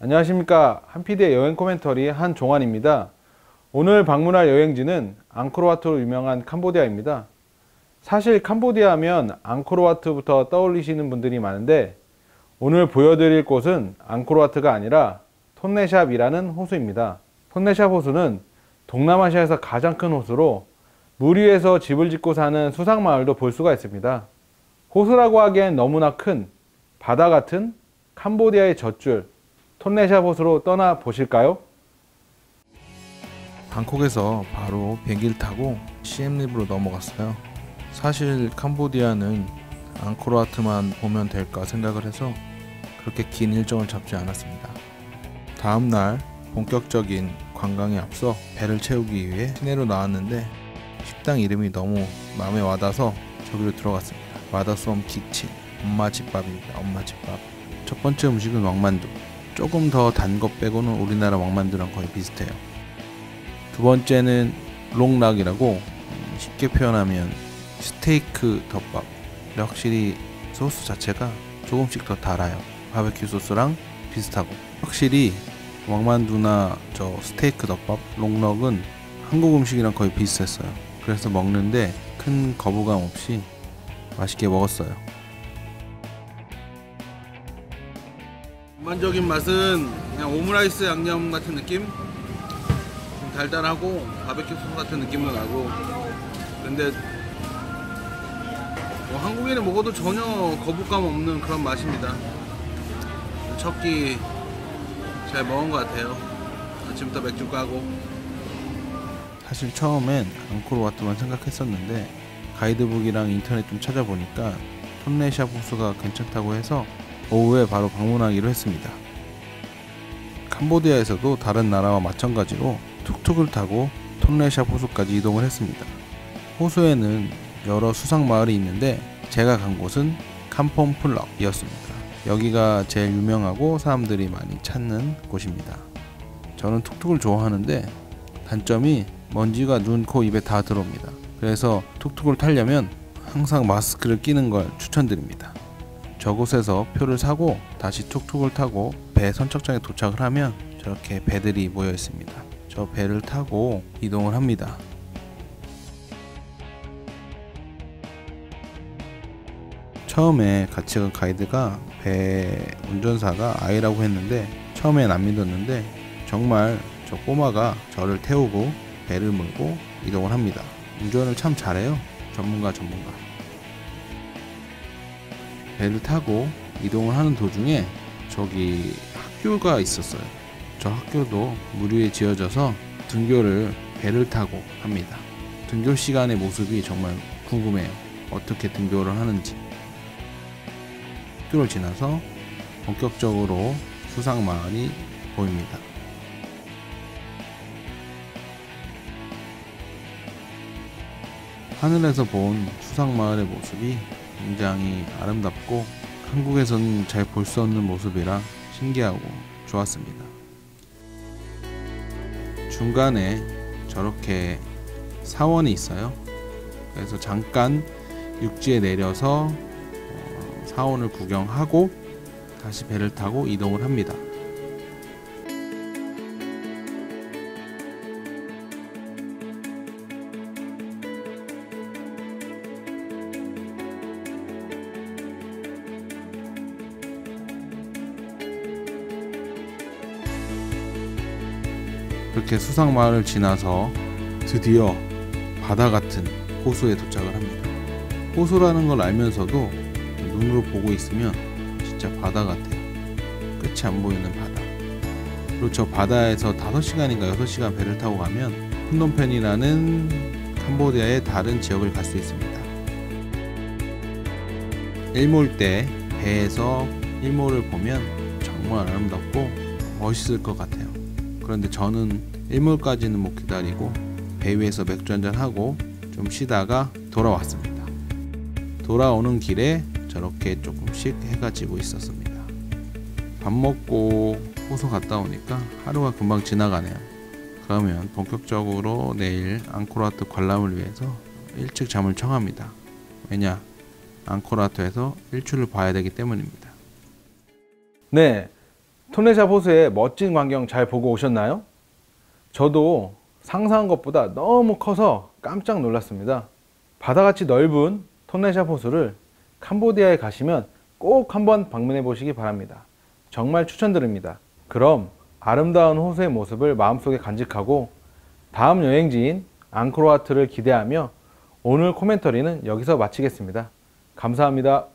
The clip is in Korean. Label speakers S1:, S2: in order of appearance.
S1: 안녕하십니까. 한피디의 여행 코멘터리 한종환입니다. 오늘 방문할 여행지는 앙코르와트로 유명한 캄보디아입니다. 사실 캄보디아 하면 앙코르와트부터 떠올리시는 분들이 많은데 오늘 보여드릴 곳은 앙코르와트가 아니라 톤레샵이라는 호수입니다. 톤레샵 호수는 동남아시아에서 가장 큰 호수로 물 위에서 집을 짓고 사는 수상마을도 볼 수가 있습니다. 호수라고 하기엔 너무나 큰 바다 같은 캄보디아의 젖줄 톤레샵 호수로 떠나 보실까요?
S2: 방콕에서 바로 비행기를 타고 시엠립으로 넘어갔어요. 사실 캄보디아는 앙코르와트만 보면 될까 생각을 해서 그렇게 긴 일정을 잡지 않았습니다. 다음날 본격적인 관광에 앞서 배를 채우기 위해 시내로 나왔는데 식당 이름이 너무 마음에 와닿아서 저기로 들어갔습니다. 마더솜 키친, 엄마 집밥입니다. 엄마 집밥. 첫 번째 음식은 왕만두. 조금 더 단 것 빼고는 우리나라 왕만두랑 거의 비슷해요. 두 번째는 롱락이라고 쉽게 표현하면 스테이크 덮밥. 확실히 소스 자체가 조금씩 더 달아요. 바베큐 소스랑 비슷하고. 확실히 왕만두나 저 스테이크 덮밥 롱락은 한국 음식이랑 거의 비슷했어요. 그래서 먹는데 큰 거부감 없이 맛있게 먹었어요.
S3: 전반적인 맛은 그냥 오므라이스 양념 같은 느낌? 좀 달달하고 바베큐 소스 같은 느낌도 나고. 근데 뭐 한국인이 먹어도 전혀 거부감 없는 그런 맛입니다. 첫 끼 잘 먹은 것 같아요. 아침부터 맥주 까고.
S2: 사실 처음엔 앙코르와트만 생각했었는데 가이드북이랑 인터넷 좀 찾아보니까 톤레샵 호수가 괜찮다고 해서 오후에 바로 방문하기로 했습니다. 캄보디아에서도 다른 나라와 마찬가지로 툭툭을 타고 톤레샵 호수까지 이동을 했습니다. 호수에는 여러 수상 마을이 있는데 제가 간 곳은 캄폰 플럭이었습니다. 여기가 제일 유명하고 사람들이 많이 찾는 곳입니다. 저는 툭툭을 좋아하는데 단점이 먼지가 눈, 코, 입에 다 들어옵니다. 그래서 툭툭을 타려면 항상 마스크를 끼는 걸 추천드립니다. 저곳에서 표를 사고 다시 툭툭을 타고 배 선착장에 도착을 하면 저렇게 배들이 모여 있습니다. 저 배를 타고 이동을 합니다. 처음에 같이 간 가이드가 배 운전사가 아이라고 했는데 처음엔 안 믿었는데 정말 저 꼬마가 저를 태우고 배를 몰고 이동을 합니다. 운전을 참 잘해요. 전문가. 배를 타고 이동을 하는 도중에 저기 학교가 있었어요. 저 학교도 물 위에 지어져서 등교를 배를 타고 합니다. 등교 시간의 모습이 정말 궁금해요. 어떻게 등교를 하는지. 학교를 지나서 본격적으로 수상마을이 보입니다. 하늘에서 본 수상마을의 모습이 굉장히 아름답고 한국에서는 잘 볼 수 없는 모습이라 신기하고 좋았습니다. 중간에 저렇게 사원이 있어요. 그래서 잠깐 육지에 내려서 사원을 구경하고 다시 배를 타고 이동을 합니다. 그렇게 수상마을을 지나서 드디어 바다 같은 호수에 도착을 합니다. 호수라는 걸 알면서도 눈으로 보고 있으면 진짜 바다 같아요. 끝이 안 보이는 바다. 그리고 저 바다에서 5시간인가 6시간 배를 타고 가면 폰놈펜이라는 캄보디아의 다른 지역을 갈 수 있습니다. 일몰 때 배에서 일몰을 보면 정말 아름답고 멋있을 것 같아요. 그런데 저는 일몰까지는 못 기다리고 배 위에서 맥주 한잔 하고 좀 쉬다가 돌아왔습니다. 돌아오는 길에 저렇게 조금씩 해가 지고 있었습니다. 밥 먹고 호수 갔다 오니까 하루가 금방 지나가네요. 그러면 본격적으로 내일 앙코르와트 관람을 위해서 일찍 잠을 청합니다. 왜냐? 앙코르와트에서 일출을 봐야 되기 때문입니다.
S1: 네, 톤레샵 호수의 멋진 광경 잘 보고 오셨나요? 저도 상상한 것보다 너무 커서 깜짝 놀랐습니다. 바다같이 넓은 톤레샵 호수를 캄보디아에 가시면 꼭 한번 방문해 보시기 바랍니다. 정말 추천드립니다. 그럼 아름다운 호수의 모습을 마음속에 간직하고 다음 여행지인 앙코르와트를 기대하며 오늘 코멘터리는 여기서 마치겠습니다. 감사합니다.